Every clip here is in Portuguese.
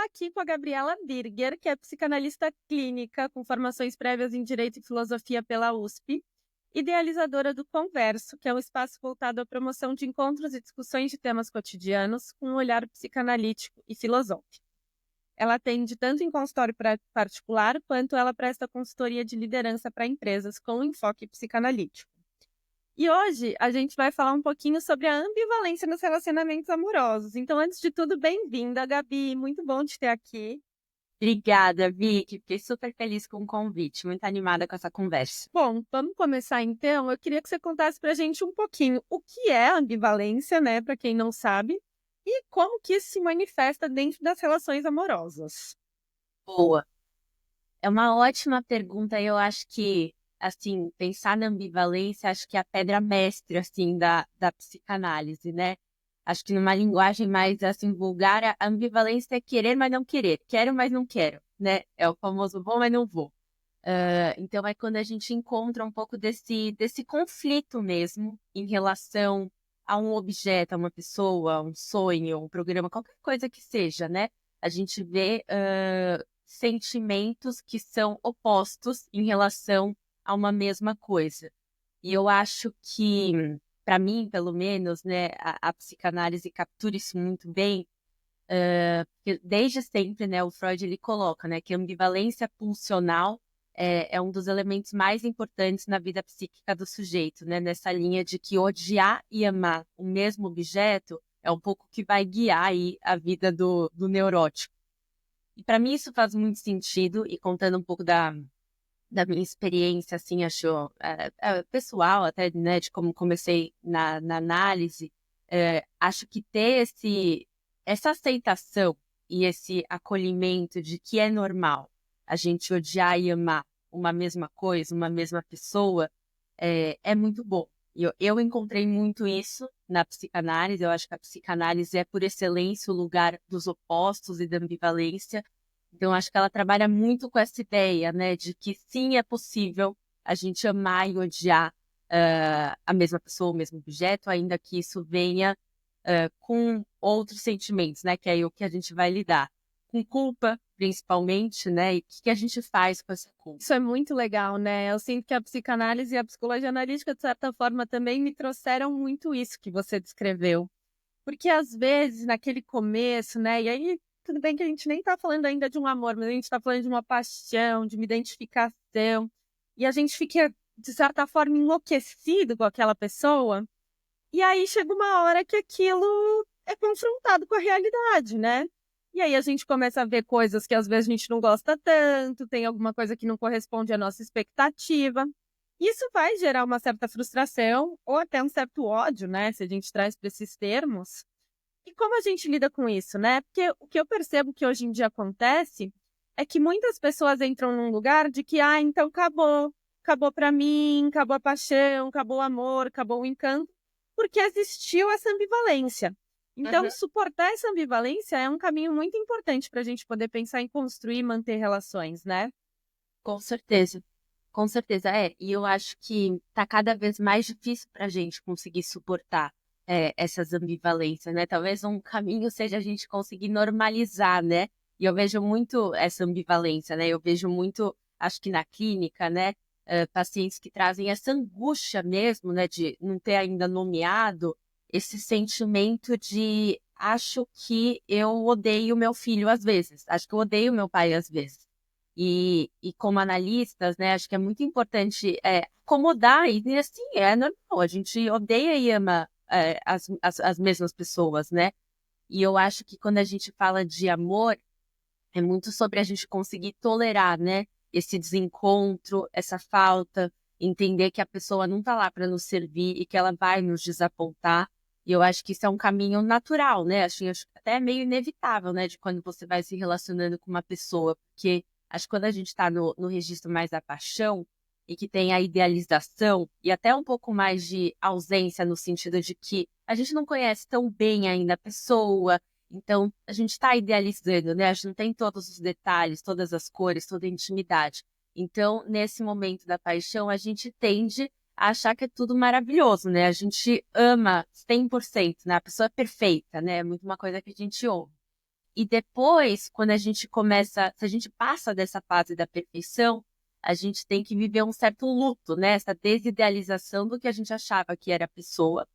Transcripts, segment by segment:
falar aqui com a Gabriela Birger, que é psicanalista clínica com formações prévias em Direito e Filosofia pela USP, idealizadora do Converso, que é um espaço voltado à promoção de encontros e discussões de temas cotidianos com um olhar psicanalítico e filosófico. Ela atende tanto em consultório particular, quanto ela presta consultoria de liderança para empresas com enfoque psicanalítico. E hoje a gente vai falar um pouquinho sobre a ambivalência nos relacionamentos amorosos. Então, antes de tudo, bem-vinda, Gabi. Muito bom te ter aqui. Obrigada, Vicky. Fiquei super feliz com o convite, muito animada com essa conversa. Bom, vamos começar então. Eu queria que você contasse para a gente um pouquinho o que é a ambivalência, né, para quem não sabe, e como que isso se manifesta dentro das relações amorosas. Boa. É uma ótima pergunta. Eu acho que, assim, pensar na ambivalência, acho que é a pedra mestre, assim, da psicanálise, né? Acho que numa linguagem mais, assim, vulgar, a ambivalência é querer, mas não querer. Quero, mas não quero, né? É o famoso vou, mas não vou. Então, é quando a gente encontra um pouco desse conflito mesmo em relação a um objeto, a uma pessoa, a um sonho, um programa, qualquer coisa que seja, né? A gente vê sentimentos que são opostos em relação a uma mesma coisa. E eu acho que, para mim, pelo menos, né, a psicanálise captura isso muito bem, porque desde sempre, né, o Freud ele coloca, né, que a ambivalência pulsional é um dos elementos mais importantes na vida psíquica do sujeito, né, nessa linha de que odiar e amar o mesmo objeto é um pouco que vai guiar aí a vida do neurótico. E para mim isso faz muito sentido, e contando um pouco da minha experiência, assim, acho pessoal até, né, de como comecei na análise, acho que ter essa aceitação e esse acolhimento de que é normal a gente odiar e amar uma mesma coisa, uma mesma pessoa, é muito bom. Eu encontrei muito isso na psicanálise. Eu acho que a psicanálise é, por excelência, o lugar dos opostos e da ambivalência. Então, acho que ela trabalha muito com essa ideia, né, de que sim, é possível a gente amar e odiar a mesma pessoa, o mesmo objeto, ainda que isso venha com outros sentimentos, né, que é aí o que a gente vai lidar. Com culpa, principalmente, né, e o que a gente faz com essa culpa. Isso é muito legal, né? Eu sinto que a psicanálise e a psicologia analítica, de certa forma, também me trouxeram muito isso que você descreveu. Porque às vezes, naquele começo, né? E aí, tudo bem que a gente nem tá falando ainda de um amor, mas a gente tá falando de uma paixão, de uma identificação. E a gente fica, de certa forma, enlouquecido com aquela pessoa. E aí chega uma hora que aquilo é confrontado com a realidade, né? E aí a gente começa a ver coisas que às vezes a gente não gosta tanto, tem alguma coisa que não corresponde à nossa expectativa. Isso vai gerar uma certa frustração ou até um certo ódio, né? Se a gente traz para esses termos. E como a gente lida com isso, né? Porque o que eu percebo que hoje em dia acontece é que muitas pessoas entram num lugar de que, então acabou. Acabou para mim, acabou a paixão, acabou o amor, acabou o encanto, porque existiu essa ambivalência. Então, Uhum. suportar essa ambivalência é um caminho muito importante para a gente poder pensar em construir e manter relações, né? Com certeza. Com certeza, é. E eu acho que tá cada vez mais difícil para a gente conseguir suportar essas ambivalências, né? Talvez um caminho seja a gente conseguir normalizar, né? E eu vejo muito essa ambivalência, né? Eu vejo muito, acho que na clínica, né? Pacientes que trazem essa angústia mesmo, né? De não ter ainda nomeado esse sentimento de acho que eu odeio meu filho às vezes, acho que eu odeio meu pai às vezes. E como analistas, né, acho que é muito importante acomodar e dizer assim, é normal, a gente odeia e ama as mesmas pessoas, né? E eu acho que quando a gente fala de amor, é muito sobre a gente conseguir tolerar, né, esse desencontro, essa falta, entender que a pessoa não está lá para nos servir e que ela vai nos desapontar. E eu acho que isso é um caminho natural, né? Acho até meio inevitável, né, de quando você vai se relacionando com uma pessoa, porque acho que quando a gente está no registro mais da paixão e que tem a idealização e até um pouco mais de ausência no sentido de que a gente não conhece tão bem ainda a pessoa, então, a gente está idealizando, né? A gente não tem todos os detalhes, todas as cores, toda a intimidade. Então, nesse momento da paixão, a gente tende a achar que é tudo maravilhoso, né? A gente ama 100%, né? A pessoa é perfeita, né? É muito uma coisa que a gente ouve. E depois, quando a gente começa, se a gente passa dessa fase da perfeição, a gente tem que viver um certo luto, né? Essa desidealização do que a gente achava que era a pessoa.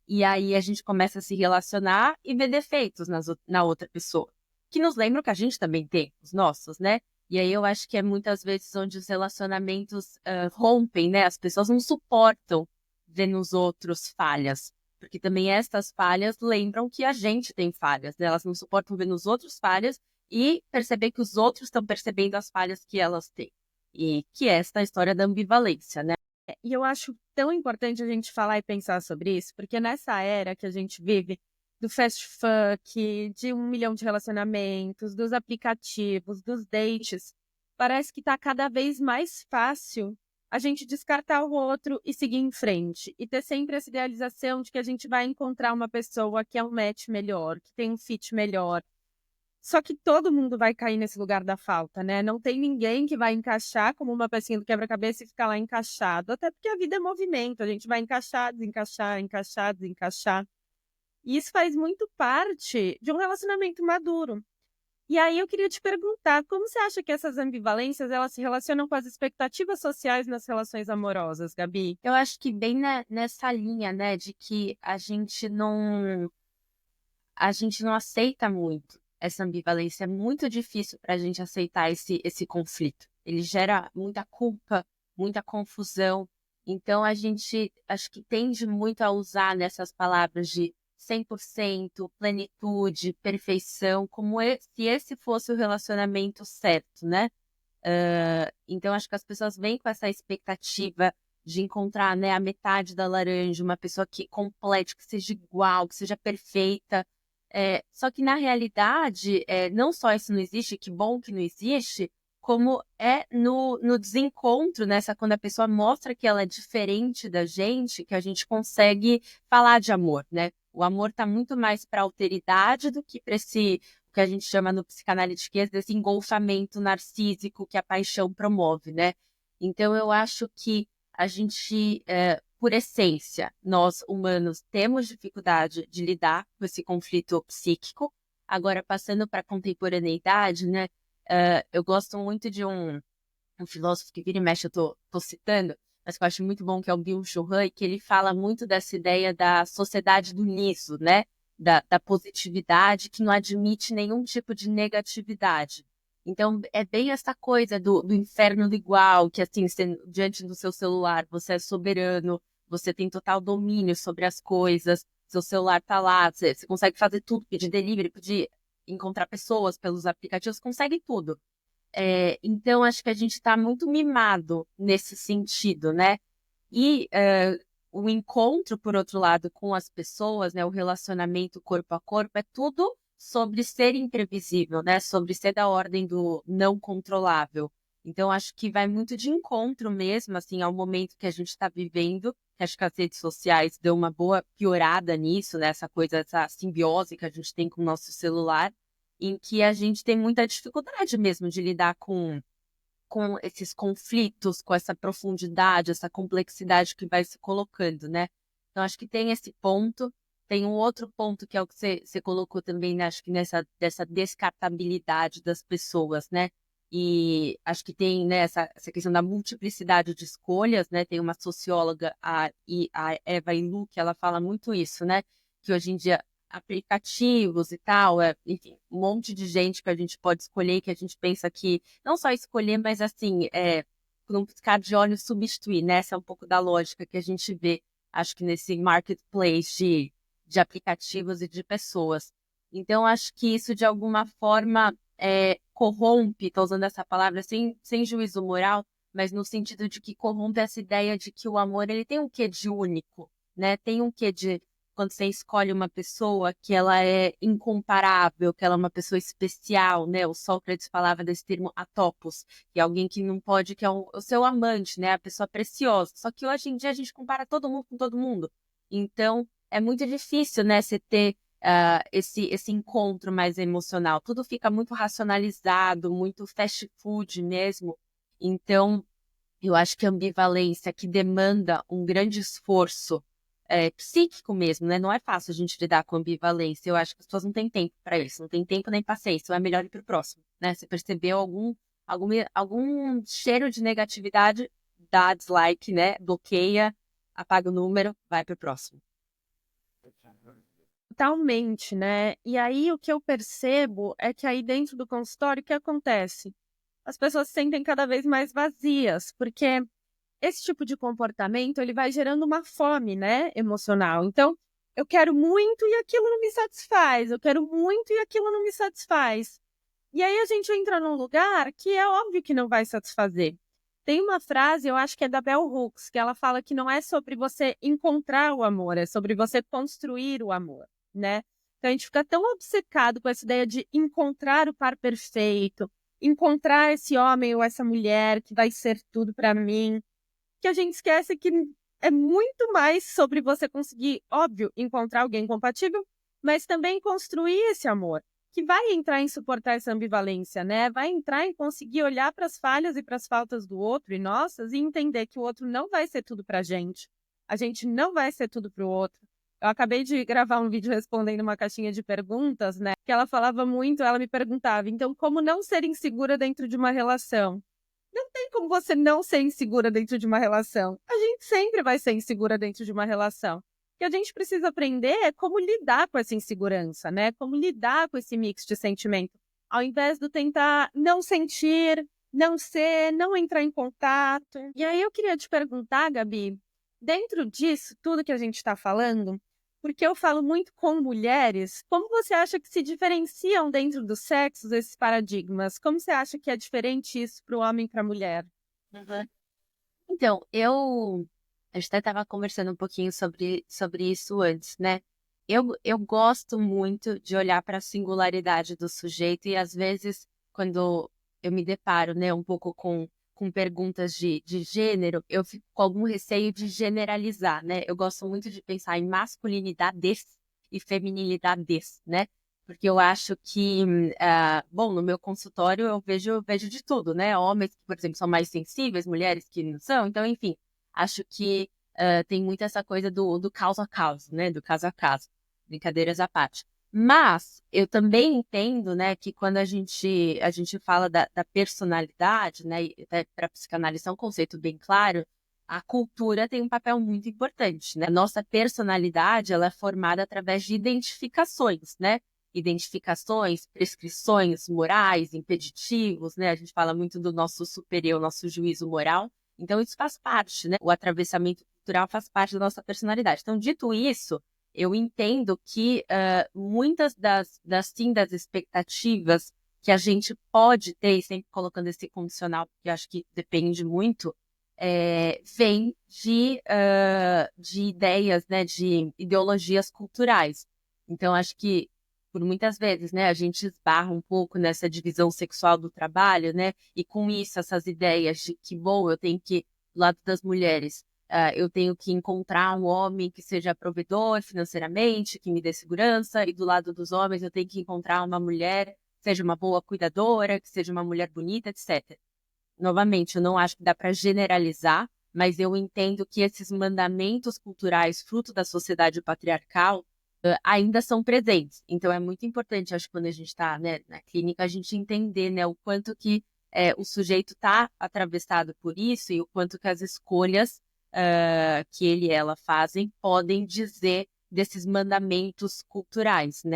E aí a gente começa a se relacionar e ver defeitos na outra pessoa, que nos lembram que a gente também tem, os nossos, né? E aí eu acho que é muitas vezes onde os relacionamentos rompem, né? As pessoas não suportam ver nos outros falhas, porque também estas falhas lembram que a gente tem falhas, né? Elas não suportam ver nos outros falhas e perceber que os outros estão percebendo as falhas que elas têm. E que é esta história da ambivalência, né? E eu acho tão importante a gente falar e pensar sobre isso, porque nessa era que a gente vive, do fast fuck, de 1 milhão de relacionamentos, dos aplicativos, dos dates, parece que está cada vez mais fácil a gente descartar o outro e seguir em frente. E ter sempre essa idealização de que a gente vai encontrar uma pessoa que é um match melhor, que tem um fit melhor. Só que todo mundo vai cair nesse lugar da falta, né? Não tem ninguém que vai encaixar como uma pecinha do quebra-cabeça e ficar lá encaixado. Até porque a vida é movimento, a gente vai encaixar, desencaixar, encaixar, desencaixar. E isso faz muito parte de um relacionamento maduro. E aí eu queria te perguntar, como você acha que essas ambivalências elas se relacionam com as expectativas sociais nas relações amorosas, Gabi? Eu acho que bem nessa linha, né, de que a gente não aceita muito essa ambivalência. É muito difícil para a gente aceitar esse conflito. Ele gera muita culpa, muita confusão. Então, a gente acho que tende muito a usar nessas palavras de 100%, plenitude, perfeição, como se esse fosse o relacionamento certo, né? Então, acho que as pessoas vêm com essa expectativa de encontrar, né, a metade da laranja, uma pessoa que complete, que seja igual, que seja perfeita. Só que, na realidade, não só isso não existe, que bom que não existe, como é no desencontro, nessa, quando a pessoa mostra que ela é diferente da gente, que a gente consegue falar de amor, né? O amor está muito mais para a alteridade do que para esse que a gente chama no psicanalítico desse engolfamento narcísico que a paixão promove, né? Então, eu acho que a gente, por essência, nós humanos temos dificuldade de lidar com esse conflito psíquico. Agora, passando para a contemporaneidade, né? Eu gosto muito de um filósofo que vira e mexe, eu tô citando, mas que eu acho muito bom, que é o Byung-Chul Han, que ele fala muito dessa ideia da sociedade do nisso, né? Da positividade, que não admite nenhum tipo de negatividade. Então, é bem essa coisa do inferno do igual, que assim, diante do seu celular, você é soberano, você tem total domínio sobre as coisas, seu celular tá lá, você consegue fazer tudo, pedir delivery, pedir encontrar pessoas pelos aplicativos, consegue tudo. Então, acho que a gente está muito mimado nesse sentido, né? E o encontro, por outro lado, com as pessoas, né? O relacionamento corpo a corpo, é tudo sobre ser imprevisível, né? Sobre ser da ordem do não controlável. Então, acho que vai muito de encontro mesmo, assim, ao momento que a gente está vivendo. Acho que as redes sociais deu uma boa piorada nisso, né? Essa coisa, essa simbiose que a gente tem com o nosso celular, em que a gente tem muita dificuldade mesmo de lidar com esses conflitos, com essa profundidade, essa complexidade que vai se colocando, né? Então, acho que tem esse ponto. Tem um outro ponto que é o que você colocou também, né? Acho que dessa descartabilidade das pessoas, né? E acho que tem, né, essa questão da multiplicidade de escolhas, né? Tem uma socióloga, a Eva Illu, que ela fala muito isso, né? Que hoje em dia aplicativos e tal, enfim, um monte de gente que a gente pode escolher, que a gente pensa que não só escolher, mas assim, por um piscar de olhos substituir, né? Essa é um pouco da lógica que a gente vê, acho que nesse marketplace de aplicativos e de pessoas. Então, acho que isso, de alguma forma, corrompe, estou usando essa palavra sem juízo moral, mas no sentido de que corrompe essa ideia de que o amor ele tem um quê de único, né? Tem um quê de quando você escolhe uma pessoa que ela é incomparável, que ela é uma pessoa especial, né? O Sócrates falava desse termo atopos, que é alguém que não pode, que é o seu amante, né? A pessoa preciosa. Só que hoje em dia a gente compara todo mundo com todo mundo. Então, é muito difícil, né? Você ter esse encontro mais emocional. Tudo fica muito racionalizado, muito fast food mesmo. Então, eu acho que a ambivalência que demanda um grande esforço psíquico mesmo, né? Não é fácil a gente lidar com ambivalência. Eu acho que as pessoas não têm tempo para isso, não tem tempo nem paciência. Então é melhor ir para o próximo, né? Você percebeu algum cheiro de negatividade, dá dislike, né? Bloqueia, apaga o número, vai para o próximo. Totalmente, né? E aí o que eu percebo é que aí dentro do consultório, o que acontece? As pessoas se sentem cada vez mais vazias, porque esse tipo de comportamento, ele vai gerando uma fome, né, emocional. Então, eu quero muito e aquilo não me satisfaz, eu quero muito e aquilo não me satisfaz. E aí a gente entra num lugar que é óbvio que não vai satisfazer. Tem uma frase, eu acho que é da Bell Hooks, que ela fala que não é sobre você encontrar o amor, é sobre você construir o amor, né? Então a gente fica tão obcecado com essa ideia de encontrar o par perfeito, encontrar esse homem ou essa mulher que vai ser tudo para mim, que a gente esquece que é muito mais sobre você conseguir, óbvio, encontrar alguém compatível, mas também construir esse amor, que vai entrar em suportar essa ambivalência, né? Vai entrar em conseguir olhar para as falhas e para as faltas do outro e nossas e entender que o outro não vai ser tudo para a gente não vai ser tudo para o outro. Eu acabei de gravar um vídeo respondendo uma caixinha de perguntas, né? Que ela falava muito, ela me perguntava, então, como não ser insegura dentro de uma relação? Não tem como você não ser insegura dentro de uma relação. A gente sempre vai ser insegura dentro de uma relação. O que a gente precisa aprender é como lidar com essa insegurança, né? Como lidar com esse mix de sentimento. Ao invés de tentar não sentir, não ser, não entrar em contato. E aí eu queria te perguntar, Gabi, dentro disso, tudo que a gente está falando, porque eu falo muito com mulheres, como você acha que se diferenciam dentro dos sexos esses paradigmas? Como você acha que é diferente isso para o homem e para a mulher? Uhum. Então, a gente até estava conversando um pouquinho sobre isso antes, né? Eu gosto muito de olhar para a singularidade do sujeito e, às vezes, quando eu me deparo, né, um pouco com perguntas de gênero, eu fico com algum receio de generalizar, né? Eu gosto muito de pensar em masculinidades e feminilidades, né? Porque eu acho que, bom, no meu consultório eu vejo de tudo, né? Homens que, por exemplo, são mais sensíveis, mulheres que não são. Então, enfim, acho que tem muito essa coisa do caso a caso, né? Do caso a caso. Brincadeiras à parte. Mas eu também entendo, né, que quando a gente fala da personalidade, né, para a psicanálise é um conceito bem claro, a cultura tem um papel muito importante, né? A nossa personalidade, ela é formada através de identificações, né? Identificações, prescrições morais, impeditivos, né? A gente fala muito do nosso superior, nosso juízo moral. Então, isso faz parte, né? O atravessamento cultural faz parte da nossa personalidade. Então, dito isso, eu entendo que muitas das expectativas que a gente pode ter, e sempre colocando esse condicional, porque eu acho que depende muito, vem de ideias, né, de ideologias culturais. Então, acho que, por muitas vezes, né, a gente esbarra um pouco nessa divisão sexual do trabalho, né, e com isso, essas ideias de que, bom, eu tenho que, do lado das mulheres, eu tenho que encontrar um homem que seja provedor financeiramente, que me dê segurança, e do lado dos homens eu tenho que encontrar uma mulher que seja uma boa cuidadora, que seja uma mulher bonita, etc. Novamente, eu não acho que dá para generalizar, mas eu entendo que esses mandamentos culturais, fruto da sociedade patriarcal, ainda são presentes. Então, é muito importante, acho que quando a gente está, né, na clínica, a gente entender, né, o quanto que o sujeito está atravessado por isso e o quanto que as escolhas que ele e ela fazem podem dizer desses mandamentos culturais, né?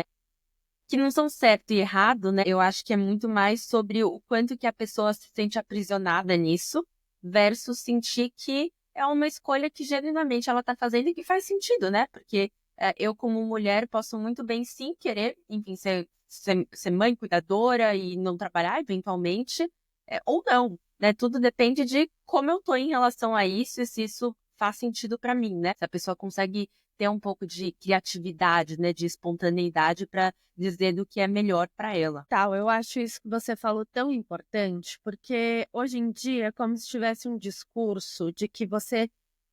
Que não são certo e errado, né? Eu acho que é muito mais sobre o quanto que a pessoa se sente aprisionada nisso versus sentir que é uma escolha que genuinamente ela está fazendo e que faz sentido, né? Porque eu, como mulher, posso muito bem sim querer, enfim, ser mãe cuidadora e não trabalhar eventualmente, ou não, né? Tudo depende de como eu estou em relação a isso e se isso faz sentido para mim, né? Se a pessoa consegue ter um pouco de criatividade, né, de espontaneidade para dizer do que é melhor para ela. Tal, eu acho isso que você falou tão importante, porque hoje em dia é como se tivesse um discurso de que você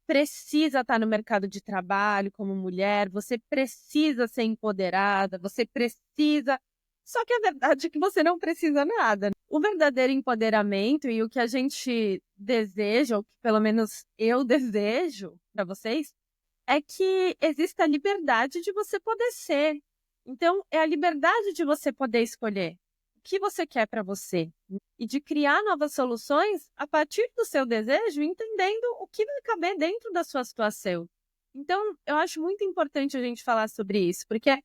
precisa estar no mercado de trabalho como mulher, você precisa ser empoderada, você precisa. Só que a verdade é que você não precisa nada. O verdadeiro empoderamento e o que a gente deseja, ou que pelo menos eu desejo para vocês, é que existe a liberdade de você poder ser. Então, é a liberdade de você poder escolher o que você quer para você e de criar novas soluções a partir do seu desejo, entendendo o que vai caber dentro da sua situação. Então, eu acho muito importante a gente falar sobre isso, porque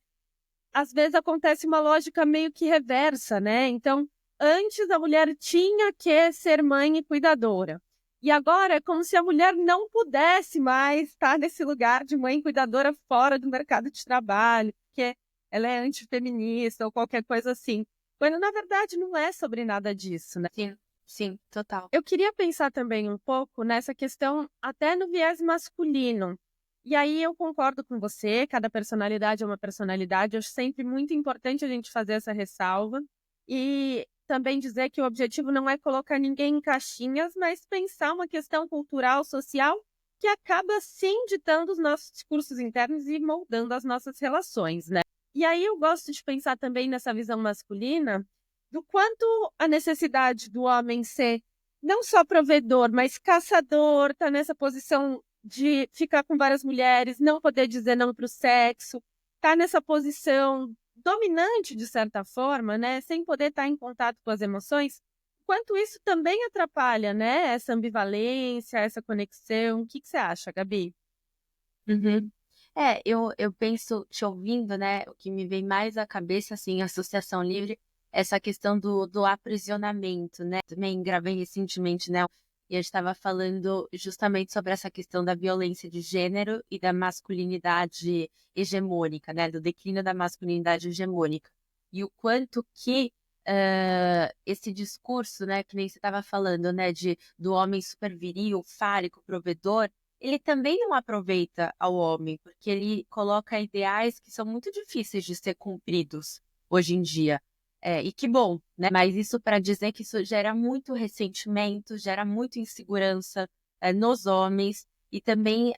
às vezes acontece uma lógica meio que reversa, né? Então, antes a mulher tinha que ser mãe e cuidadora. E agora é como se a mulher não pudesse mais estar nesse lugar de mãe e cuidadora fora do mercado de trabalho, porque ela é antifeminista ou qualquer coisa assim. Quando, na verdade, não é sobre nada disso, né? Sim, sim, total. Eu queria pensar também um pouco nessa questão até no viés masculino. E aí eu concordo com você, cada personalidade é uma personalidade. Eu acho sempre muito importante a gente fazer essa ressalva. E também dizer que o objetivo não é colocar ninguém em caixinhas, mas pensar uma questão cultural, social, que acaba sim ditando os nossos discursos internos e moldando as nossas relações, né? E aí eu gosto de pensar também nessa visão masculina, do quanto a necessidade do homem ser não só provedor, mas caçador, tá nessa posição de ficar com várias mulheres, não poder dizer não para o sexo, tá nessa posição dominante, de certa forma, né, sem poder estar em contato com as emoções, quanto isso também atrapalha, né, essa ambivalência, essa conexão. O que que você acha, Gabi? Uhum. Eu penso, te ouvindo, né, o que me vem mais à cabeça, assim, associação livre, essa questão do aprisionamento, né? Também gravei recentemente, né, e a gente estava falando justamente sobre essa questão da violência de gênero e da masculinidade hegemônica, né, do declínio da masculinidade hegemônica. E o quanto que esse discurso, né, que nem você estava falando, né, do homem super viril, fálico, provedor, ele também não aproveita ao homem, porque ele coloca ideais que são muito difíceis de ser cumpridos hoje em dia. E que bom, né? Mas isso para dizer que isso gera muito ressentimento, gera muita insegurança nos homens e também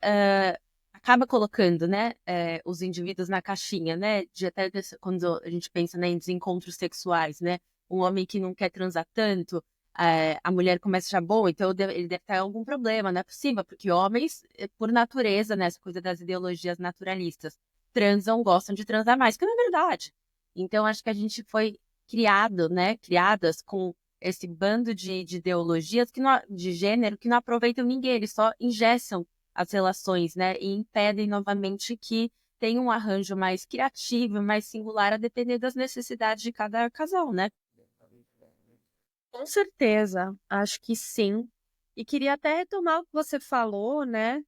acaba colocando, né, os indivíduos na caixinha, né? Quando a gente pensa, né, em desencontros sexuais, né? Um homem que não quer transar tanto, a mulher começa a achar, bom, então ele deve ter algum problema, não é possível, porque homens, por natureza, né, essa coisa das ideologias naturalistas, transam, gostam de transar mais, que não é verdade. Então, acho que a gente foi criado, né, criadas com esse bando de ideologias de gênero que não aproveitam ninguém, eles só engessam as relações, né, e impedem novamente que tenha um arranjo mais criativo, mais singular, a depender das necessidades de cada casal, né? Com certeza, acho que sim. E queria até retomar o que você falou, né?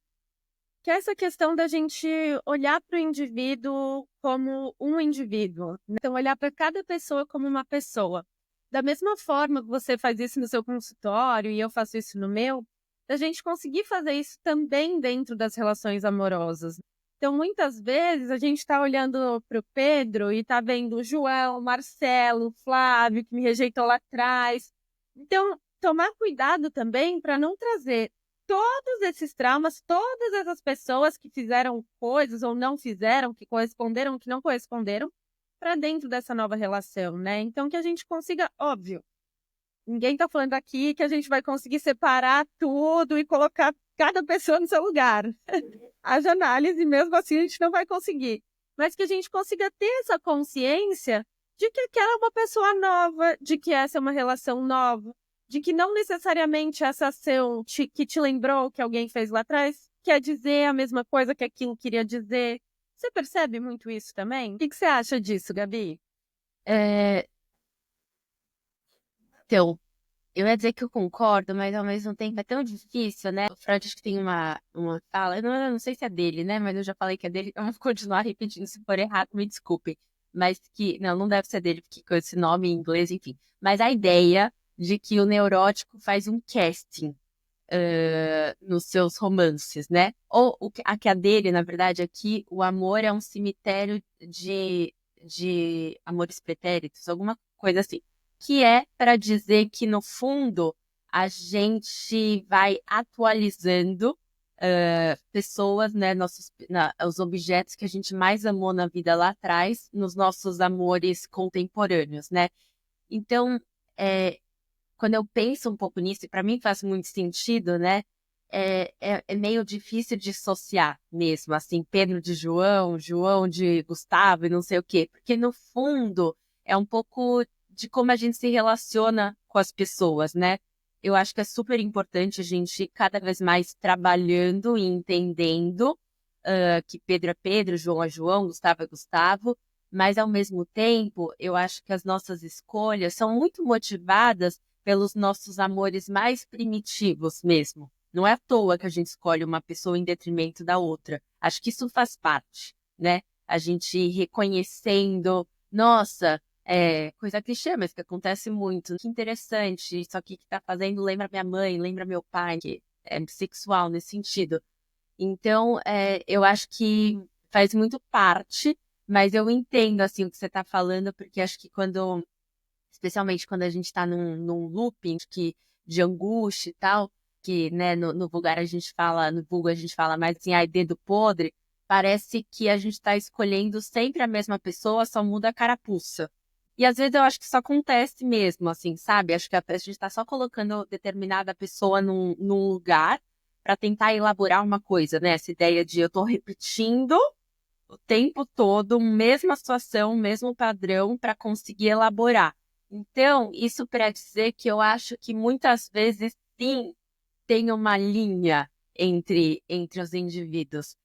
Que é essa questão da gente olhar para o indivíduo como um indivíduo, né? Então, olhar para cada pessoa como uma pessoa. Da mesma forma que você faz isso no seu consultório e eu faço isso no meu, da gente conseguir fazer isso também dentro das relações amorosas. Então, muitas vezes, a gente está olhando para o Pedro e está vendo o João, o Marcelo, o Flávio, que me rejeitou lá atrás. Então, tomar cuidado também para não trazer todos esses traumas, todas essas pessoas que fizeram coisas ou não fizeram, que corresponderam, que não corresponderam, para dentro dessa nova relação, né? Então, que a gente consiga, óbvio, ninguém está falando aqui que a gente vai conseguir separar tudo e colocar cada pessoa no seu lugar. Haja análise, mesmo assim a gente não vai conseguir. Mas que a gente consiga ter essa consciência de que aquela é uma pessoa nova, de que essa é uma relação nova, de que não necessariamente essa ação que te lembrou que alguém fez lá atrás quer dizer a mesma coisa que aquilo queria dizer. Você percebe muito isso também? O que você acha disso, Gabi? É, então, eu ia dizer que eu concordo, mas ao mesmo tempo é tão difícil, né? O Freud acho que tem uma fala, eu não sei se é dele, né? Mas eu já falei que é dele, então eu vou continuar repetindo. Se for errado, me desculpe. Mas que, não deve ser dele, porque com esse nome em inglês, enfim. Mas a ideia de que o neurótico faz um casting nos seus romances, né? Ou a que a dele, na verdade, é que o amor é um cemitério de amores pretéritos, alguma coisa assim. Que é para dizer que, no fundo, a gente vai atualizando pessoas, né? Os objetos que a gente mais amou na vida lá atrás, nos nossos amores contemporâneos, né? Então, quando eu penso um pouco nisso, e para mim faz muito sentido, né? é meio difícil dissociar mesmo, assim, Pedro de João, João de Gustavo e não sei o quê, porque no fundo é um pouco de como a gente se relaciona com as pessoas, né? Eu acho que é super importante a gente ir cada vez mais trabalhando e entendendo que Pedro é Pedro, João é João, Gustavo é Gustavo, mas ao mesmo tempo eu acho que as nossas escolhas são muito motivadas pelos nossos amores mais primitivos mesmo. Não é à toa que a gente escolhe uma pessoa em detrimento da outra. Acho que isso faz parte, né? A gente ir reconhecendo, nossa, coisa clichê, mas que acontece muito. Que interessante, isso aqui que tá fazendo lembra minha mãe, lembra meu pai, que é bissexual nesse sentido. Então, eu acho que faz muito parte, mas eu entendo, assim, o que você está falando, porque acho que especialmente quando a gente está num looping de angústia e tal, que, né, no vulgar a gente fala, no vulgo a gente fala mais assim, ai, dedo podre, parece que a gente está escolhendo sempre a mesma pessoa, só muda a carapuça. E às vezes eu acho que isso acontece mesmo, assim, sabe? Acho que a gente está só colocando determinada pessoa num lugar para tentar elaborar uma coisa, né? Essa ideia de eu estou repetindo o tempo todo, mesma situação, mesmo padrão, para conseguir elaborar. Então, isso para dizer que eu acho que muitas vezes, sim, tem uma linha entre os indivíduos.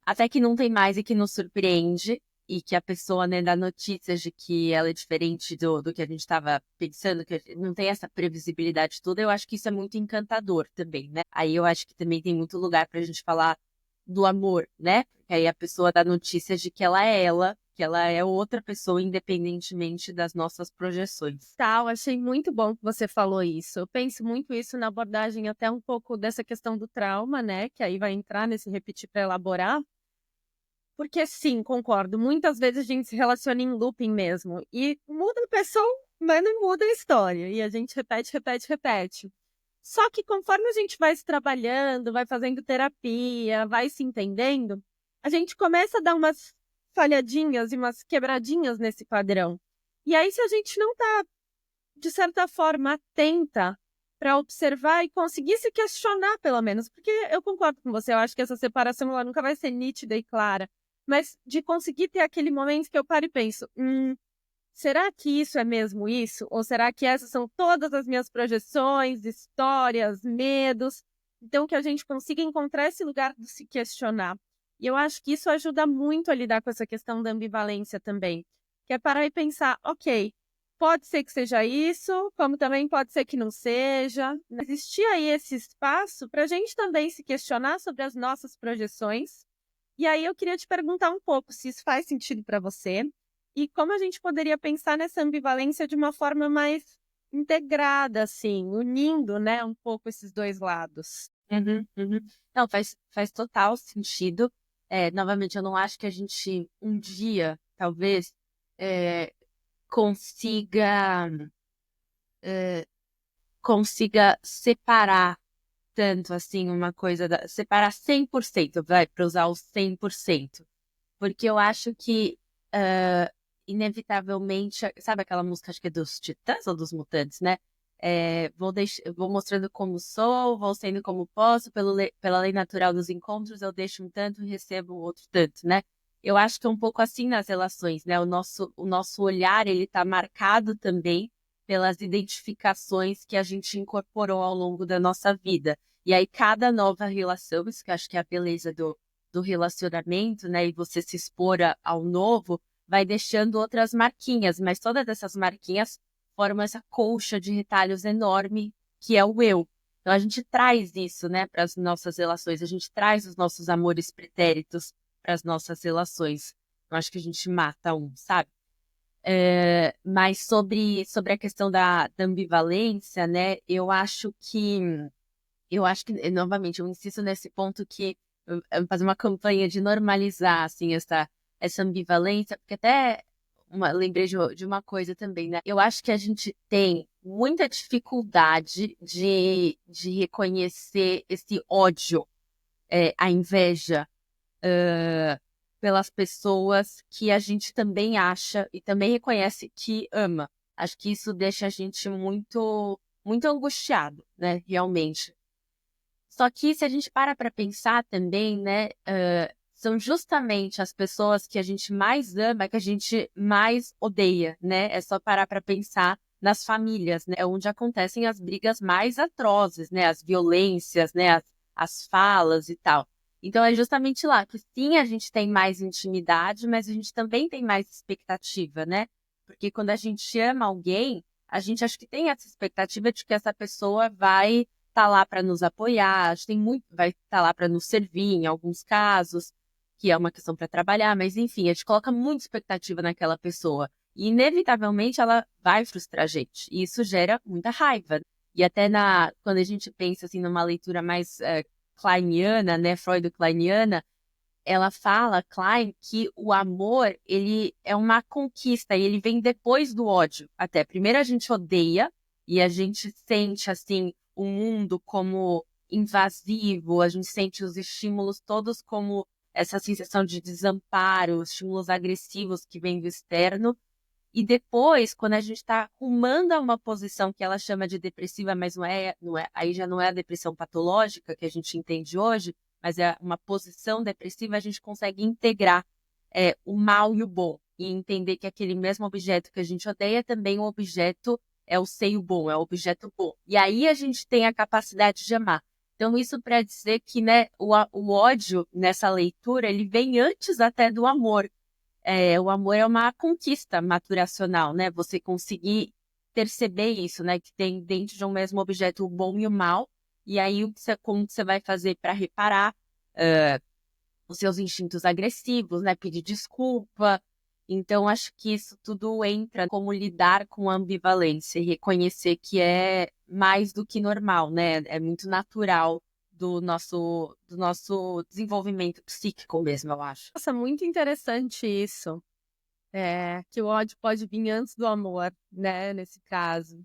Até que não tem mais e que nos surpreende, e que a pessoa, né, dá notícias de que ela é diferente do que a gente estava pensando, que não tem essa previsibilidade toda, eu acho que isso é muito encantador também, né? Aí eu acho que também tem muito lugar para a gente falar do amor, né? Porque aí a pessoa dá notícias de que ela, que ela é outra pessoa, independentemente das nossas projeções. Tal, achei muito bom que você falou isso. Eu penso muito isso na abordagem até um pouco dessa questão do trauma, né? Que aí vai entrar nesse repetir para elaborar. Porque sim, concordo. Muitas vezes a gente se relaciona em looping mesmo. E muda a pessoa, mas não muda a história. E a gente repete, repete, repete. Só que conforme a gente vai se trabalhando, vai fazendo terapia, vai se entendendo, a gente começa a dar umas falhadinhas e umas quebradinhas nesse padrão. E aí, se a gente não tá, de certa forma, atenta para observar e conseguir se questionar, pelo menos, porque eu concordo com você, eu acho que essa separação ela nunca vai ser nítida e clara, mas de conseguir ter aquele momento que eu paro e penso, será que isso é mesmo isso? Ou será que essas são todas as minhas projeções, histórias, medos? Então, que a gente consiga encontrar esse lugar de se questionar. E eu acho que isso ajuda muito a lidar com essa questão da ambivalência também. Que é parar e pensar, ok, pode ser que seja isso, como também pode ser que não seja. Existir aí esse espaço para a gente também se questionar sobre as nossas projeções. E aí eu queria te perguntar um pouco se isso faz sentido para você e como a gente poderia pensar nessa ambivalência de uma forma mais integrada, assim, unindo, né, um pouco esses dois lados. Uhum, uhum. Não, faz total sentido. Novamente, eu não acho que a gente um dia, talvez, é, consiga, consiga separar tanto assim uma coisa, separar 100%, vai, para usar o 100%. Porque eu acho que, inevitavelmente, sabe aquela música, acho que é dos Titãs ou dos Mutantes, né? Vou mostrando como sou, vou sendo como posso, pela lei natural dos encontros, eu deixo um tanto e recebo outro tanto, né? Eu acho que é um pouco assim nas relações, né? O nosso olhar, ele tá marcado também pelas identificações que a gente incorporou ao longo da nossa vida. E aí, cada nova relação, isso que eu acho que é a beleza do relacionamento, né? E você se expor ao novo, vai deixando outras marquinhas, mas todas essas marquinhas formam essa colcha de retalhos enorme que é o eu. Então a gente traz isso, né, para as nossas relações, a gente traz os nossos amores pretéritos para as nossas relações. Eu acho que a gente mata um, sabe? Mas sobre a questão da ambivalência, né, novamente, eu insisto nesse ponto que fazer uma campanha de normalizar, assim, essa ambivalência, porque até lembrei de uma coisa também, né? Eu acho que a gente tem muita dificuldade de reconhecer esse ódio, a inveja, pelas pessoas que a gente também acha e também reconhece que ama. Acho que isso deixa a gente muito, muito angustiado, né? Realmente. Só que se a gente para pensar também, né, são justamente as pessoas que a gente mais ama que a gente mais odeia, né? É só parar para pensar nas famílias, né? É onde acontecem as brigas mais atrozes, né? As violências, né? As falas e tal. Então é justamente lá que sim, a gente tem mais intimidade, mas a gente também tem mais expectativa, né? Porque quando a gente ama alguém, a gente acho que tem essa expectativa de que essa pessoa vai estar lá para nos apoiar, a gente tem muito, vai estar lá para nos servir em alguns casos, que é uma questão para trabalhar, mas enfim, a gente coloca muita expectativa naquela pessoa. E inevitavelmente ela vai frustrar a gente. E isso gera muita raiva. E até quando a gente pensa assim numa leitura mais kleiniana, né, Freud-kleiniana, ela fala, Klein, que o amor, ele é uma conquista, e ele vem depois do ódio. Até primeiro a gente odeia e a gente sente assim o mundo como invasivo, a gente sente os estímulos todos como essa sensação de desamparo, estímulos agressivos que vêm do externo. E depois, quando a gente está rumando a uma posição que ela chama de depressiva, mas aí já não é a depressão patológica que a gente entende hoje, mas é uma posição depressiva, a gente consegue integrar o mal e o bom. E entender que aquele mesmo objeto que a gente odeia, também o objeto é o seio bom, é o objeto bom. E aí a gente tem a capacidade de amar. Então, isso para dizer que, né, o ódio nessa leitura, ele vem antes até do amor. O amor é uma conquista maturacional, né? Você conseguir perceber isso, né? Que tem dentro de um mesmo objeto o bom e o mal. E aí, como que você vai fazer para reparar os seus instintos agressivos, né? Pedir desculpa. Então, acho que isso tudo entra como lidar com a ambivalência e reconhecer que é mais do que normal, né? É muito natural do nosso desenvolvimento psíquico mesmo, eu acho. Nossa, muito interessante isso. Que o ódio pode vir antes do amor, né? Nesse caso.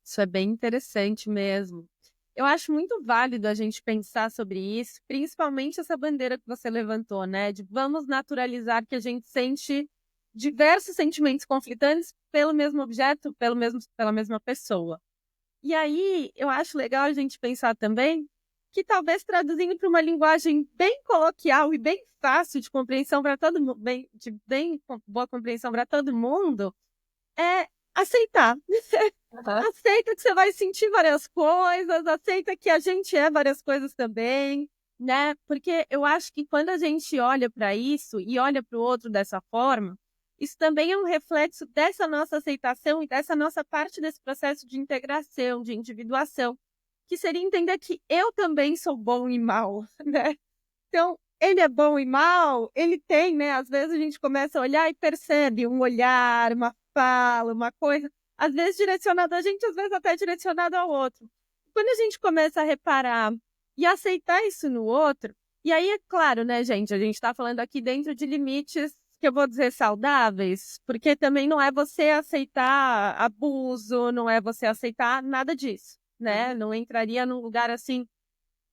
Isso é bem interessante mesmo. Eu acho muito válido a gente pensar sobre isso, principalmente essa bandeira que você levantou, né? De vamos naturalizar que a gente sente diversos sentimentos conflitantes pelo mesmo objeto, pela mesma pessoa. E aí, eu acho legal a gente pensar também que talvez traduzindo para uma linguagem bem coloquial e bem fácil de compreensão para todo mundo, de bem boa compreensão para todo mundo, é aceitar. Aceita que você vai sentir várias coisas, aceita que a gente é várias coisas também, né? Porque eu acho que quando a gente olha para isso e olha para o outro dessa forma, isso também é um reflexo dessa nossa aceitação e dessa nossa parte desse processo de integração, de individuação, que seria entender que eu também sou bom e mal, né? Então, ele é bom e mal, ele tem, né? Às vezes a gente começa a olhar e percebe um olhar, uma fala, uma coisa, às vezes direcionado a gente, às vezes até direcionado ao outro. Quando a gente começa a reparar e aceitar isso no outro, e aí é claro, né, gente, a gente está falando aqui dentro de limites que eu vou dizer saudáveis, porque também não é você aceitar abuso, não é você aceitar nada disso, né? Não entraria num lugar assim.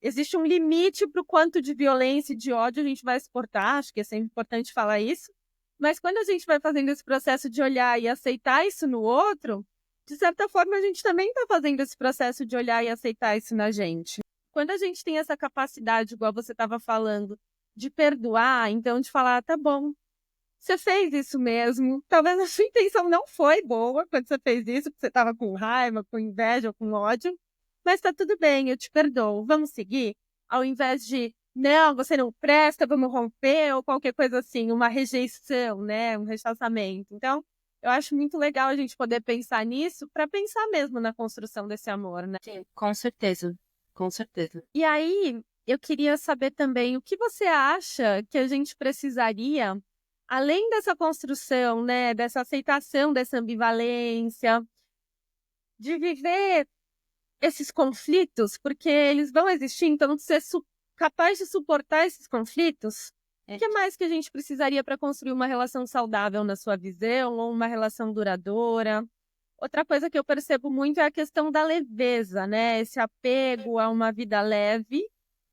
Existe um limite para o quanto de violência e de ódio a gente vai exportar, acho que é sempre importante falar isso. Mas quando a gente vai fazendo esse processo de olhar e aceitar isso no outro, de certa forma a gente também está fazendo esse processo de olhar e aceitar isso na gente. Quando a gente tem essa capacidade, igual você estava falando, de perdoar, então de falar, tá bom, você fez isso mesmo, talvez a sua intenção não foi boa quando você fez isso, porque você estava com raiva, com inveja ou com ódio, mas tá tudo bem, eu te perdoo, vamos seguir? Ao invés de, não, você não presta, vamos romper, ou qualquer coisa assim, uma rejeição, né, um rechaçamento. Então, eu acho muito legal a gente poder pensar nisso para pensar mesmo na construção desse amor, né? Sim, com certeza, com certeza. E aí, eu queria saber também o que você acha que a gente precisaria, além dessa construção, né, dessa aceitação dessa ambivalência, de viver esses conflitos, porque eles vão existir, então ser capaz de suportar esses conflitos, o que mais que a gente precisaria para construir uma relação saudável na sua visão, ou uma relação duradoura? Outra coisa que eu percebo muito é a questão da leveza, né? Esse apego a uma vida leve,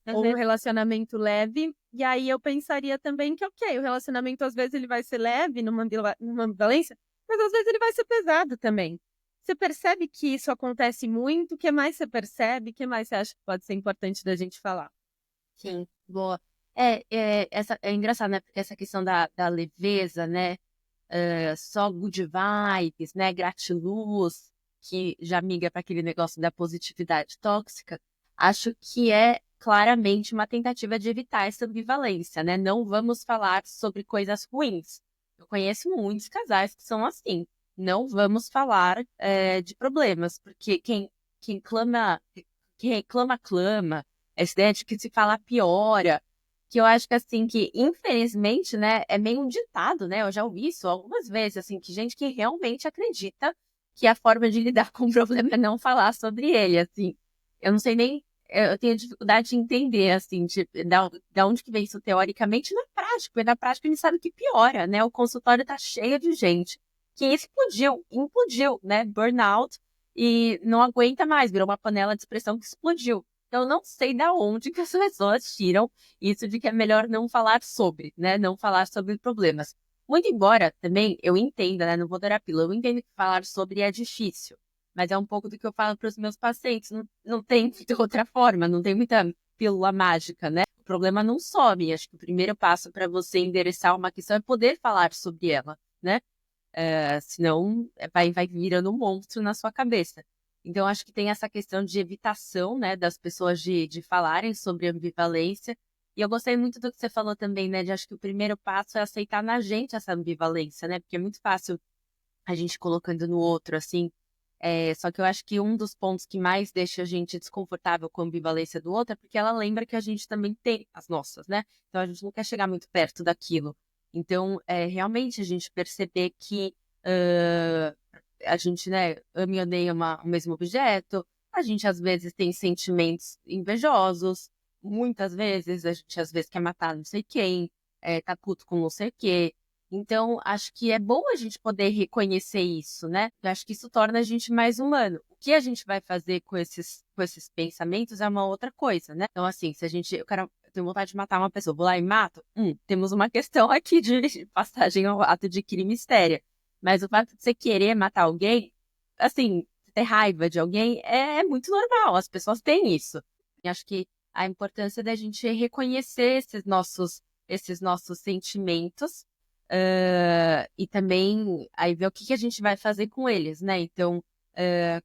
ou um relacionamento leve. E aí eu pensaria também que, ok, o relacionamento às vezes ele vai ser leve numa ambivalência, mas às vezes ele vai ser pesado também. Você percebe que isso acontece muito? O que mais você percebe? O que mais você acha que pode ser importante da gente falar? Sim, boa. É engraçado, né? Porque essa questão da leveza, né? Só good vibes, né? Gratiluz, que já migra para aquele negócio da positividade tóxica, acho que é claramente uma tentativa de evitar essa ambivalência, né? Não vamos falar sobre coisas ruins. Eu conheço muitos casais que são assim. Não vamos falar de problemas, porque quem clama, quem reclama, clama. Essa ideia de que se fala piora, que eu acho que assim, que infelizmente, né, é meio um ditado, né? Eu já ouvi isso algumas vezes, assim, que gente que realmente acredita que a forma de lidar com o problema é não falar sobre ele, assim. Eu não sei nem, eu tenho dificuldade de entender, assim, da onde que vem isso teoricamente na prática, porque na prática a gente sabe que piora, né? O consultório tá cheio de gente que implodiu, né? Burnout, e não aguenta mais, virou uma panela de expressão que explodiu. Então, eu não sei da onde que as pessoas tiram isso de que é melhor não falar sobre, né? Não falar sobre problemas. Muito embora também eu entenda, né? Não vou dar a pílula, eu entendo que falar sobre é difícil. Mas é um pouco do que eu falo para os meus pacientes. Não tem muita outra forma, não tem muita pílula mágica, né? O problema não some. Acho que o primeiro passo para você endereçar uma questão é poder falar sobre ela, né? Senão vai virando um monstro na sua cabeça. Então, acho que tem essa questão de evitação, né, das pessoas de falarem sobre ambivalência. E eu gostei muito do que você falou também, né, de acho que o primeiro passo é aceitar na gente essa ambivalência, né, porque é muito fácil a gente colocando no outro, assim. Só que eu acho que um dos pontos que mais deixa a gente desconfortável com a ambivalência do outro é porque ela lembra que a gente também tem as nossas, né? Então, a gente não quer chegar muito perto daquilo. Então, realmente a gente perceber que a gente, né, ama e odeia o mesmo objeto, a gente às vezes tem sentimentos invejosos, muitas vezes a gente às vezes quer matar não sei quem, tá puto com não sei o quê. Então, acho que é bom a gente poder reconhecer isso, né? Eu acho que isso torna a gente mais humano. O que a gente vai fazer com esses pensamentos é uma outra coisa, né? Então, assim, se a gente, eu tenho vontade de matar uma pessoa, vou lá e mato, temos uma questão aqui de passagem ao ato de crime e histéria. Mas o fato de você querer matar alguém, assim, ter raiva de alguém, é muito normal, as pessoas têm isso. E acho que a importância da gente reconhecer esses nossos sentimentos, e também aí ver o que a gente vai fazer com eles, né? Então,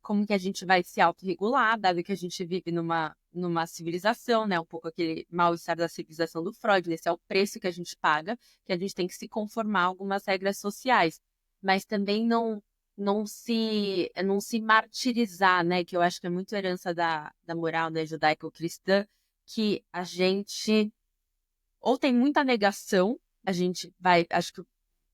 como que a gente vai se autorregular, dado que a gente vive numa civilização, né? Um pouco aquele mal-estar da civilização do Freud, né? Esse é o preço que a gente paga, que a gente tem que se conformar a algumas regras sociais, mas também não se martirizar, né? Que eu acho que é muito herança da moral, né, judaico-cristã, que a gente ou tem muita negação, a gente acho que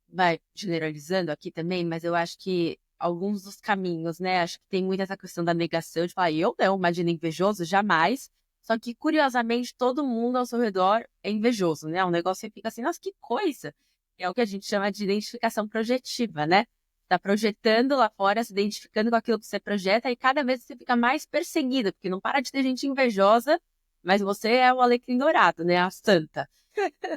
vai generalizando aqui também, mas eu acho que alguns dos caminhos, né? Acho que tem muito essa questão da negação, de falar, eu não, imagina invejoso, jamais. Só que, curiosamente, todo mundo ao seu redor é invejoso, né? Um negócio que fica assim, nossa, que coisa! É o que a gente chama de identificação projetiva, né? Tá projetando lá fora, se identificando com aquilo que você projeta, e cada vez você fica mais perseguido, porque não para de ter gente invejosa, mas você é o alecrim dourado, né? A santa.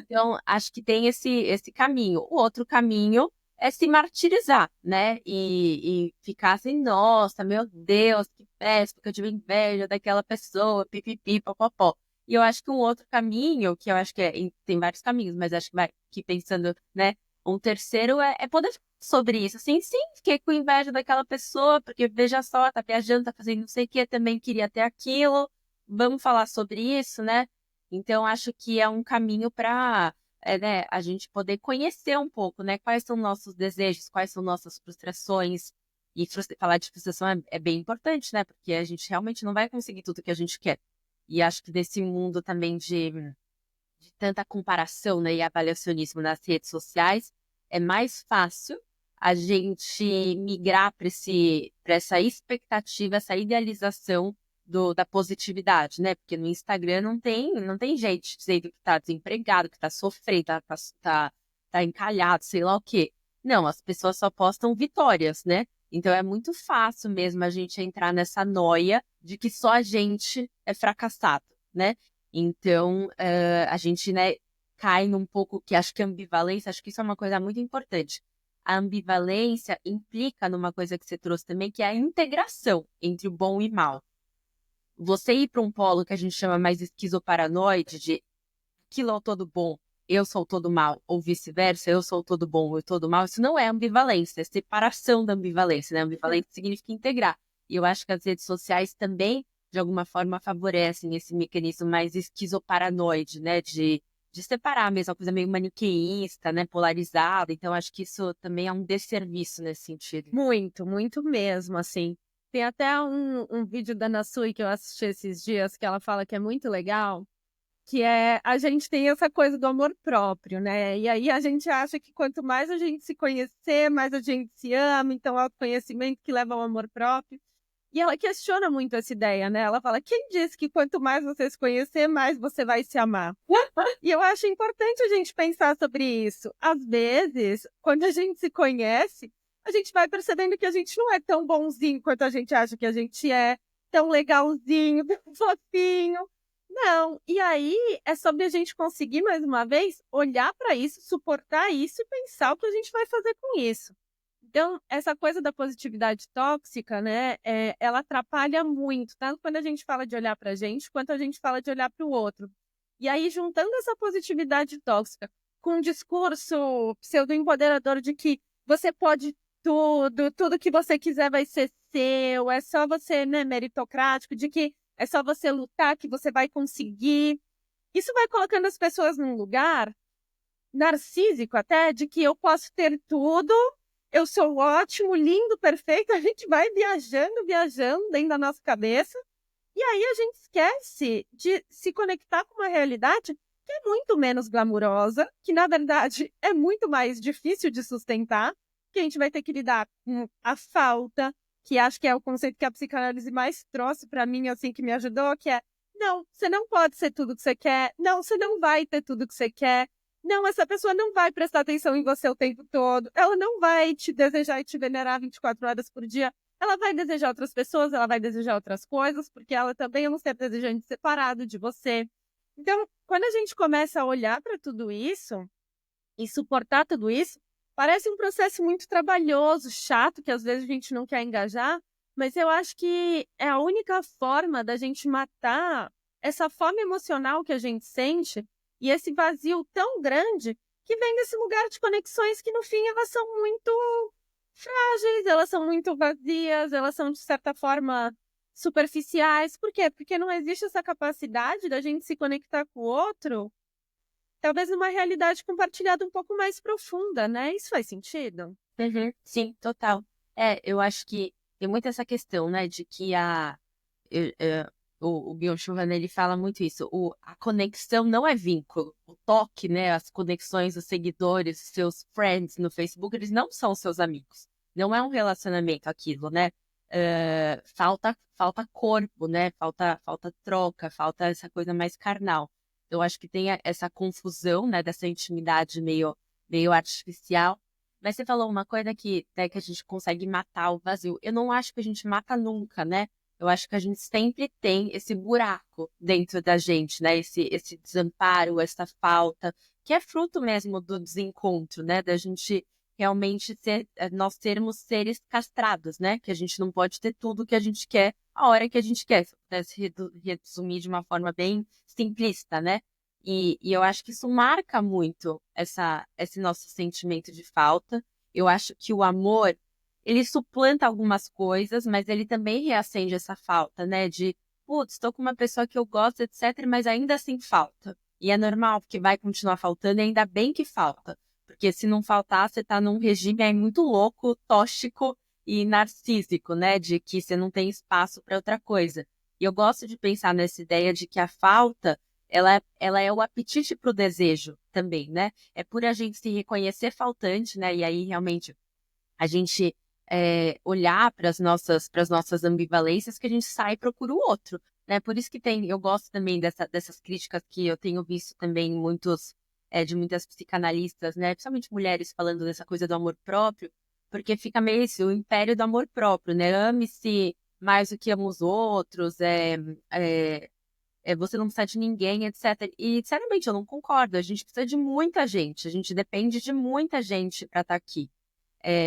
Então, acho que tem esse caminho. O outro caminho é se martirizar, né? E ficar assim, nossa, meu Deus, que péssimo, porque eu tive inveja daquela pessoa, pipipi, popopó. E eu acho que um outro caminho, que eu acho que tem vários caminhos, mas acho que vai que pensando, né? Um terceiro é poder falar sobre isso. Assim, sim, fiquei com inveja daquela pessoa, porque veja só, tá viajando, tá fazendo não sei o quê, também queria ter aquilo. Vamos falar sobre isso, né? Então, acho que é um caminho para, né, a gente poder conhecer um pouco, né? Quais são nossos desejos, quais são nossas frustrações. E falar de frustração é bem importante, né? Porque a gente realmente não vai conseguir tudo que a gente quer. E acho que desse mundo também de tanta comparação, né, e avaliacionismo nas redes sociais, é mais fácil a gente migrar para essa expectativa, essa idealização da positividade, né? Porque no Instagram não tem gente dizendo que está desempregado, que está sofrendo, tá encalhado, sei lá o quê. Não, as pessoas só postam vitórias, né? Então é muito fácil mesmo a gente entrar nessa noia de que só a gente é fracassado, né? Então, a gente, né, cai num pouco que acho que ambivalência, acho que isso é uma coisa muito importante. a ambivalência implica numa coisa que você trouxe também, que é a integração entre o bom e mal. Você ir para um polo que a gente chama mais esquizoparanoide, de aquilo é o todo bom, eu sou o todo mal, ou vice-versa, eu sou o todo bom, eu todo mal, isso não é ambivalência, é separação da ambivalência, né? Ambivalência significa integrar. E eu acho que as redes sociais também, de alguma forma, favorecem esse mecanismo mais esquizoparanoide, né? De separar a mesma coisa meio maniqueísta, né? Polarizada. Então, acho que isso também é um desserviço nesse sentido. Muito, muito mesmo, assim. Tem até um vídeo da Nasui que eu assisti esses dias, que ela fala que é muito legal, que é a gente tem essa coisa do amor próprio, né? E aí a gente acha que quanto mais a gente se conhecer, mais a gente se ama, então autoconhecimento que leva ao amor próprio. E ela questiona muito essa ideia, né? Ela fala: quem disse que quanto mais você se conhecer, mais você vai se amar? E eu acho importante a gente pensar sobre isso. Às vezes, quando a gente se conhece, a gente vai percebendo que a gente não é tão bonzinho quanto a gente acha que a gente é, tão legalzinho, tão fofinho. Não. E aí é sobre a gente conseguir, mais uma vez, olhar para isso, suportar isso e pensar o que a gente vai fazer com isso. Então, essa coisa da positividade tóxica, né, ela atrapalha muito, tanto quando a gente fala de olhar para a gente, quanto a gente fala de olhar para o outro. E aí, juntando essa positividade tóxica com um discurso pseudo-empoderador de que você pode tudo, tudo que você quiser vai ser seu, é só você, né, meritocrático, de que é só você lutar que você vai conseguir. Isso vai colocando as pessoas num lugar narcísico até, de que eu posso ter tudo, eu sou ótimo, lindo, perfeito, a gente vai viajando, viajando dentro da nossa cabeça, e aí a gente esquece de se conectar com uma realidade que é muito menos glamurosa, que na verdade é muito mais difícil de sustentar, que a gente vai ter que lidar com a falta, que acho que é o conceito que a psicanálise mais trouxe para mim, assim, que me ajudou, que é: não, você não pode ser tudo que você quer, não, você não vai ter tudo que você quer, não, essa pessoa não vai prestar atenção em você o tempo todo, ela não vai te desejar e te venerar 24 horas por dia, ela vai desejar outras pessoas, ela vai desejar outras coisas, porque ela também é um ser desejante separado de você. Então, quando a gente começa a olhar para tudo isso e suportar tudo isso, parece um processo muito trabalhoso, chato, que às vezes a gente não quer engajar, mas eu acho que é a única forma da gente matar essa fome emocional que a gente sente e esse vazio tão grande que vem desse lugar de conexões que, no fim, elas são muito frágeis, elas são muito vazias, elas são, de certa forma, superficiais. Por quê? Porque não existe essa capacidade da gente se conectar com o outro, talvez numa realidade compartilhada um pouco mais profunda, né? Isso faz sentido? Uhum, sim, total. Eu acho que tem muito essa questão, né, de que eu- eu- o Byung-Chul Han, ele fala muito isso, a conexão não é vínculo, o toque, né, as conexões, os seguidores, os seus friends no Facebook, eles não são seus amigos, não é um relacionamento aquilo, né, falta corpo, né, falta troca, falta essa coisa mais carnal. Eu acho que tem essa confusão, né, dessa intimidade meio artificial. Mas você falou uma coisa que, né, que a gente consegue matar o vazio. Eu não acho que a gente mata nunca, né? Eu acho que a gente sempre tem esse buraco dentro da gente, né? Esse desamparo, essa falta, que é fruto mesmo do desencontro, né? Da gente realmente nós sermos seres castrados, né? Que a gente não pode ter tudo que a gente quer a hora que a gente quer. Se eu pudesse resumir de uma forma bem simplista, né? E eu acho que isso marca muito esse nosso sentimento de falta. Eu acho que o amor, ele suplanta algumas coisas, mas ele também reacende essa falta, né? De, putz, estou com uma pessoa que eu gosto, etc., mas ainda assim falta. E é normal, porque vai continuar faltando, e ainda bem que falta. Porque se não faltar, você está num regime aí muito louco, tóxico e narcísico, né? De que você não tem espaço para outra coisa. E eu gosto de pensar nessa ideia de que a falta ela é o apetite para o desejo também, né? É por a gente se reconhecer faltante, né? E aí realmente a gente olhar para as nossas ambivalências que a gente sai e procura o outro, né? Por isso que eu gosto também dessas críticas que eu tenho visto também de muitas psicanalistas, né? Principalmente mulheres falando dessa coisa do amor próprio, porque fica meio isso, o império do amor próprio, né? Ame-se mais do que ama os outros, você não precisa de ninguém, etc. E, sinceramente, eu não concordo. A gente precisa de muita gente. A gente depende de muita gente para estar aqui.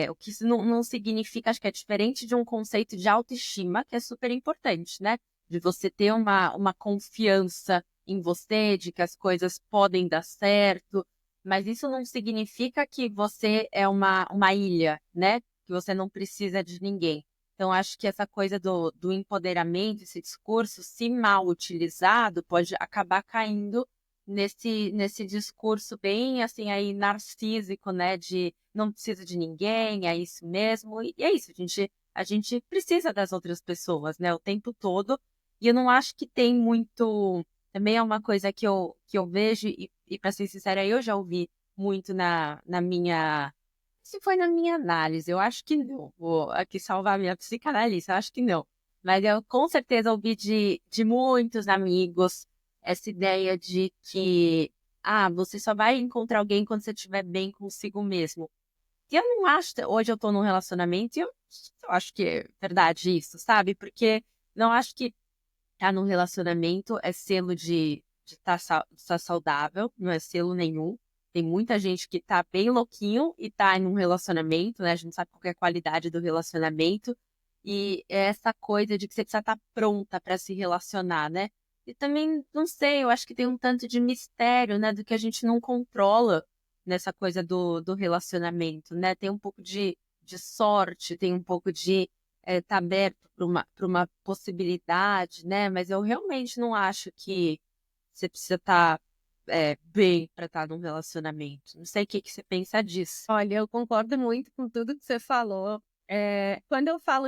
O que isso não significa, acho que é diferente de um conceito de autoestima, que é super importante, né? De você ter uma confiança em você, de que as coisas podem dar certo, mas isso não significa que você é uma ilha, né? Que você não precisa de ninguém. Então, acho que essa coisa do empoderamento, esse discurso, se mal utilizado, pode acabar caindo nesse discurso bem, assim, aí narcísico, né? De não precisa de ninguém, é isso mesmo. E é isso, a gente precisa das outras pessoas, né? O tempo todo. E eu não acho que tem muito... Também é uma coisa que eu vejo, e para ser sincera, eu já ouvi muito na minha... Se foi na minha análise, eu acho que não. Vou aqui salvar a minha psicanalista, eu acho que não. Mas eu com certeza ouvi de muitos amigos essa ideia de que você só vai encontrar alguém quando você estiver bem consigo mesmo. E eu não acho, hoje eu tô num relacionamento e eu acho que é verdade isso, sabe? Porque não acho que estar num relacionamento é selo de estar saudável, não é selo nenhum. Tem muita gente que tá bem louquinho e tá em um relacionamento, né? A gente não sabe qual que é a qualidade do relacionamento. E é essa coisa de que você precisa estar pronta para se relacionar, né? E também, não sei, eu acho que tem um tanto de mistério, né? Do que a gente não controla nessa coisa do relacionamento, né? Tem um pouco de sorte, tem um pouco de tá aberto para uma possibilidade, né? Mas eu realmente não acho que você precisa estar bem para estar num relacionamento. Não sei o que você pensa disso. Olha, eu concordo muito com tudo que você falou. Quando eu falo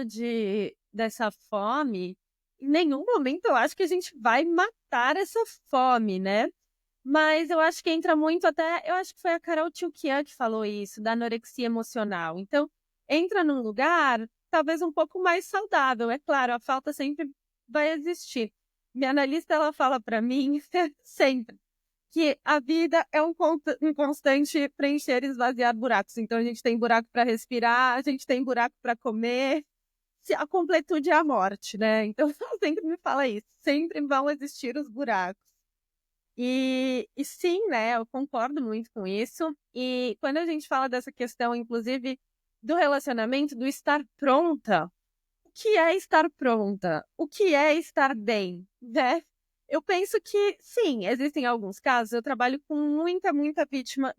dessa fome, em nenhum momento eu acho que a gente vai matar essa fome, né? Mas eu acho que entra muito até, eu acho que foi a Carol Tchoukian que falou isso, da anorexia emocional. Então, entra num lugar talvez um pouco mais saudável. É claro, a falta sempre vai existir. Minha analista, ela fala para mim sempre que a vida é um constante preencher e esvaziar buracos. Então, a gente tem buraco para respirar, a gente tem buraco para comer. A completude é a morte, né? Então, ela sempre me fala isso. Sempre vão existir os buracos. E sim, né, eu concordo muito com isso. E quando a gente fala dessa questão, inclusive, do relacionamento, do estar pronta, o que é estar pronta? O que é estar bem, né? Eu penso que, sim, existem alguns casos, eu trabalho com muita vítima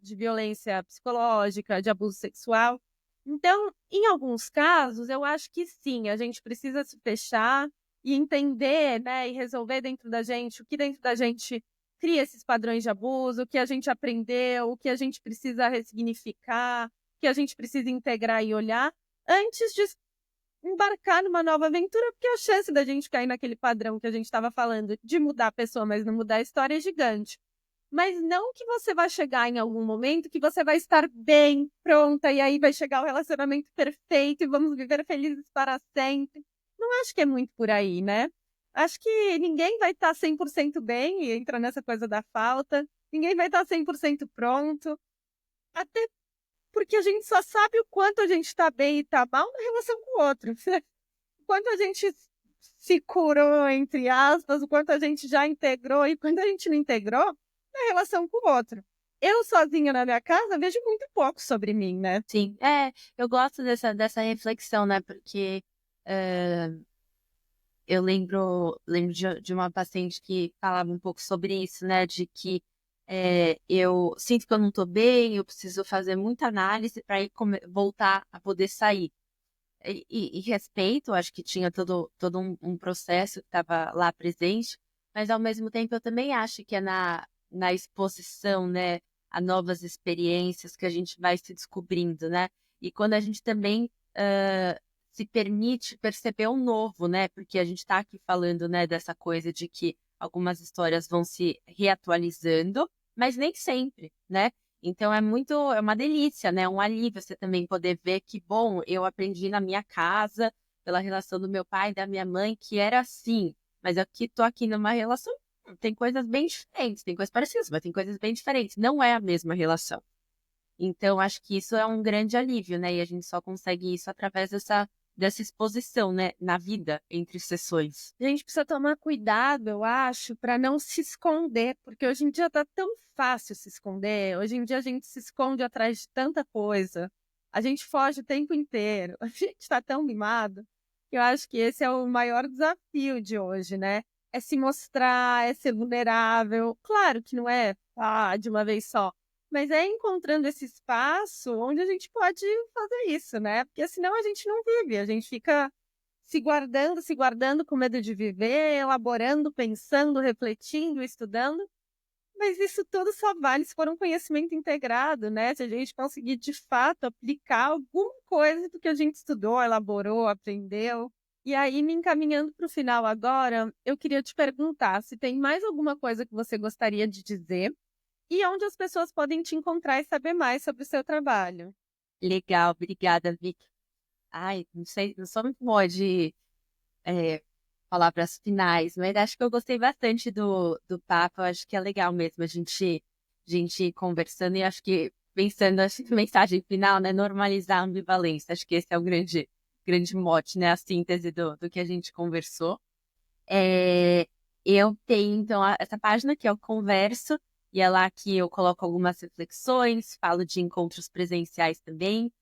de violência psicológica, de abuso sexual. Então, em alguns casos, eu acho que sim, a gente precisa se fechar e entender, né, e resolver dentro da gente o que dentro da gente cria esses padrões de abuso, o que a gente aprendeu, o que a gente precisa ressignificar, o que a gente precisa integrar e olhar, antes de embarcar numa nova aventura, porque a chance da gente cair naquele padrão que a gente estava falando, de mudar a pessoa, mas não mudar a história, é gigante. Mas não que você vai chegar em algum momento que você vai estar bem, pronta, e aí vai chegar o relacionamento perfeito e vamos viver felizes para sempre. Não acho que é muito por aí, né? Acho que ninguém vai estar 100% bem, e entra nessa coisa da falta, ninguém vai estar 100% pronto, até porque a gente só sabe o quanto a gente está bem e está mal na relação com o outro. O quanto a gente se curou, entre aspas, o quanto a gente já integrou e quando a gente não integrou na relação com o outro. Eu sozinha na minha casa vejo muito pouco sobre mim, né? Sim, eu gosto dessa reflexão, né? Porque eu lembro de uma paciente que falava um pouco sobre isso, né? De que eu sinto que eu não estou bem, eu preciso fazer muita análise para voltar a poder sair. E respeito, acho que tinha todo um processo que estava lá presente, mas ao mesmo tempo eu também acho que é na exposição, né, a novas experiências que a gente vai se descobrindo, né? E quando a gente também se permite perceber o novo, né? Porque a gente está aqui falando, né, dessa coisa de que algumas histórias vão se reatualizando, mas nem sempre, né? Então é uma delícia, né? Um alívio você também poder ver que, bom, eu aprendi na minha casa, pela relação do meu pai e da minha mãe, que era assim. Mas aqui tô aqui numa relação, tem coisas bem diferentes, tem coisas parecidas, mas tem coisas bem diferentes. Não é a mesma relação. Então, acho que isso é um grande alívio, né? E a gente só consegue isso através dessa exposição, né? Na vida, entre sessões. A gente precisa tomar cuidado, eu acho, para não se esconder, porque hoje em dia tá tão fácil se esconder. Hoje em dia a gente se esconde atrás de tanta coisa. A gente foge o tempo inteiro, a gente está tão mimado, que eu acho que esse é o maior desafio de hoje, né? É se mostrar, é ser vulnerável. Claro que não é de uma vez só, mas é encontrando esse espaço onde a gente pode fazer isso, né? Porque senão a gente não vive, a gente fica se guardando com medo de viver, elaborando, pensando, refletindo, estudando. Mas isso tudo só vale se for um conhecimento integrado, né? Se a gente conseguir, de fato, aplicar alguma coisa do que a gente estudou, elaborou, aprendeu. E aí, me encaminhando para o final agora, eu queria te perguntar se tem mais alguma coisa que você gostaria de dizer e onde as pessoas podem te encontrar e saber mais sobre o seu trabalho. Legal, obrigada, Vicky. Ai, não sei, não sou muito boa de palavras finais, mas acho que eu gostei bastante do papo. Eu acho que é legal mesmo a gente ir conversando e acho que pensando, acho que a mensagem final, né, normalizar a ambivalência. Acho que esse é o grande mote, né, a síntese do que a gente conversou. Eu tenho, então, essa página que eu converso, e é lá que eu coloco algumas reflexões, falo de encontros presenciais também,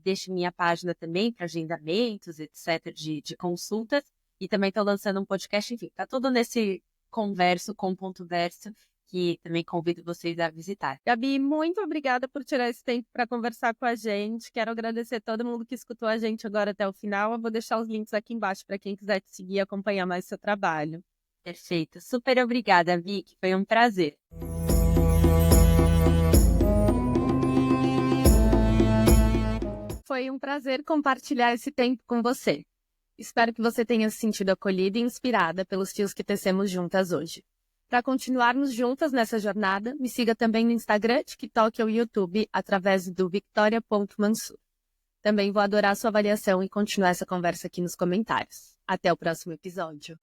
deixo minha página também para agendamentos, etc., de consultas, e também estou lançando um podcast, enfim, tá tudo nesse converso com ponto verso, que também convido vocês a visitar. Gabi, muito obrigada por tirar esse tempo para conversar com a gente. Quero agradecer a todo mundo que escutou a gente agora até o final. Eu vou deixar os links aqui embaixo para quem quiser te seguir e acompanhar mais seu trabalho. Perfeito. Super obrigada, Vicky. Foi um prazer. Foi um prazer compartilhar esse tempo com você. Espero que você tenha se sentido acolhida e inspirada pelos fios que tecemos juntas hoje. Para continuarmos juntas nessa jornada, me siga também no Instagram, TikTok ou YouTube através do victoria.mansur. Também vou adorar sua avaliação e continuar essa conversa aqui nos comentários. Até o próximo episódio.